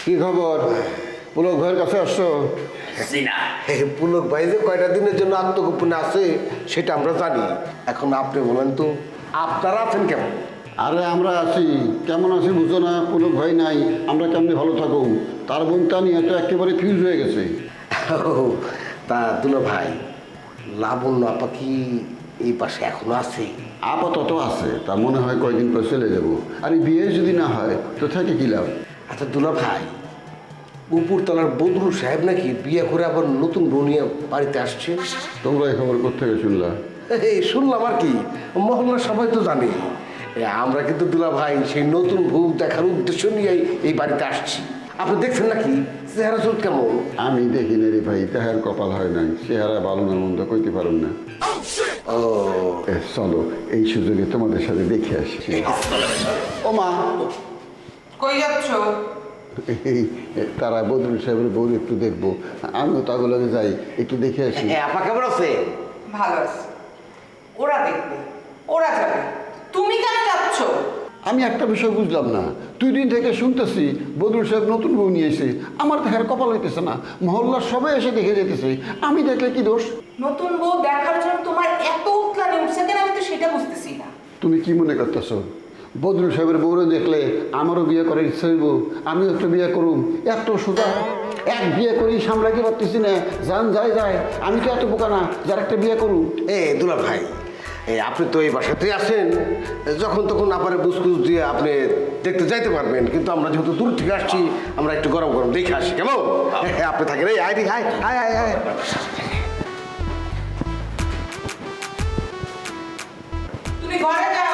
কি খবর? পুলক ভাইয়ের কাছে আসছো? পুলক ভাই যে কয়টা দিনের জন্য আত্মগোপনে আছে সেটা আমরা জানি। এখন আপনি বলেন তো, আপনারা আছেন কেমন? আরে আমরা আছি, কেমন আছি বুঝো না? পুলক ভাই নাই, আমরা কেমনি ভালো থাকো? তার বোনটা নিয়ে তো একেবারে ফিউজ হয়ে গেছে। তা দুলা ভাই, লাবণ্য আপা কি এই পাশে এখনো আছে? আপাতত আছে, তা মনে হয় কয়দিন পর চলে যাবো। আর এই বিয়ে যদি না হয় তো থাকে কি লাভ? আচ্ছা দুলা ভাই, উপরতলার বদরুল সাহেব নাকি বিয়ে করে আবার নতুন বউ নিয়ে বাড়িতে আসছে। তোমরা এই খবর কোথেকে শুনলা? এই শুনলাম আর কি, মহল্লার সবাই তো জানে। আমরা কিন্তু দুলা ভাই সেই নতুন বউ দেখার উদ্দেশ্য নিয়ে এই বাড়িতে আসছি। আপনি দেখছেন নাকি চেহারা চোখ কেমন? আমি দেখি না রে ভাই, দেহার কপাল হয় নাই, চেহারা ভালো না মন্দ কইতে পারুন না। ও চলো এই সুযোগে তোমাদের সাথে দেখে আসি। ও মা, কই যাচ্ছ? এই তারা বদরুল সাহেবের বউ একটু দেখবো, আমিও তাগুলোকে যাই একটু দেখে আসি। আপা কেমন আছে? ভালো আছে, ওরা দেখবে, ওরা যাবে, তুমি কেন যাচ্ছ? আমি একটা বিষয় বুঝলাম না, 2 দিন থেকে শুনতেছি বদরুল সাহেব নতুন বউ নিয়ে এসে, আমার দেখার কপাল হইতেছে না। মহল্লার সবাই এসে দেখে যেতেছে, আমি দেখলে কি দোষ? নতুন বউ দেখার জন্য তোমার এত উতলানি উঠছে কেন, আমি তো সেটা বুঝতেছি না। তুমি কি মনে করতেছো বদরুল সাহেবের বউরে দেখলে আমারও বিয়ে করার ইচ্ছা হইব, আমিও একটা বিয়ে করুম? এত সোজা? এক বিয়ে করি সামলাইতে পারতেছি না, যান যায়, আমি তো এত বোকা না যার একটা বিয়ে করুম। দুলা ভাই, আপনি তো এই বাসাতেই আছেন, যখন তখন আপনার বুসকুস দিয়ে আপনি দেখতে যাইতে পারবেন, কিন্তু আমরা যেহেতু দূর থেকে আসছি, আমরা একটু গরম গরম দেখে আসি কেমন? আপনি থাকেন এই আয় আয় আয় আয় আয়। তুমি ঘরে যাও।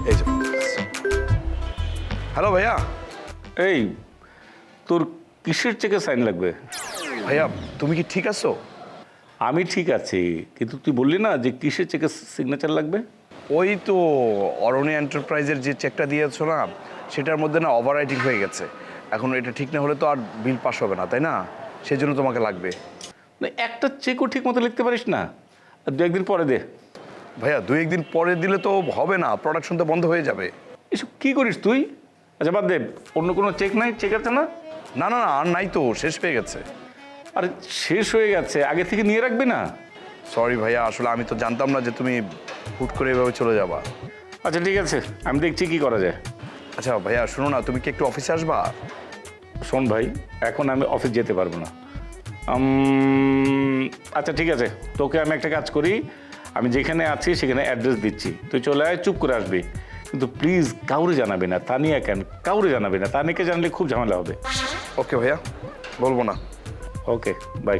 এই যে হ্যালো ভাইয়া। এই তোর কিসের চেকে সাইন লাগবে? ভাইয়া তুমি কি ঠিক আছো? আমি ঠিক আছি, কিন্তু তুই বললি না যে কিসের চেকে সিগনেচার লাগবে? ওই তো অরণ্য এন্টারপ্রাইজের যে চেকটা দিয়েছো না, সেটার মধ্যে না ওভার রাইটিং হয়ে গেছে। এখন এটা ঠিক না হলে তো আর বিল পাস হবে না, তাই না? সেই জন্য তোমাকে লাগবে। না, একটা চেকও ঠিক মতো লিখতে পারিস না? আর 2-1 দিন পরে দে। ভাইয়া 2-1 দিন পরে দিলে তো হবে না, প্রোডাকশন তো বন্ধ হয়ে যাবে। এসব কী করিস তুই? আচ্ছা বাদ দে, অন্য কোনো চেক নাই? চেক আছে না? না না না, আর নাই তো, শেষ হয়ে গেছে। আরে শেষ হয়ে গেছে, আগে থেকে নিয়ে রাখবি না? সরি ভাইয়া, আসলে আমি তো জানতাম না যে তুমি হুট করে এভাবে চলে যাবা। আচ্ছা ঠিক আছে, আমি দেখছি কি করা যায়। আচ্ছা ভাইয়া শোনো না, তুমি কি একটু অফিসে আসবা? শোন ভাই, এখন আমি অফিস যেতে পারবো না। আচ্ছা ঠিক আছে, তোকে আমি একটা কাজ করি, আমি যেখানে আছি সেখানে অ্যাড্রেস দিচ্ছি, তুই চলে আয়, চুপ করে আসবি। কিন্তু প্লিজ কাউরে জানাবে না। তানিয়া কেন কাউরে জানাবে না, তানিয়াকে জানলে খুব ঝামেলা হবে। ওকে ভাইয়া, বলবো না। Okay bye.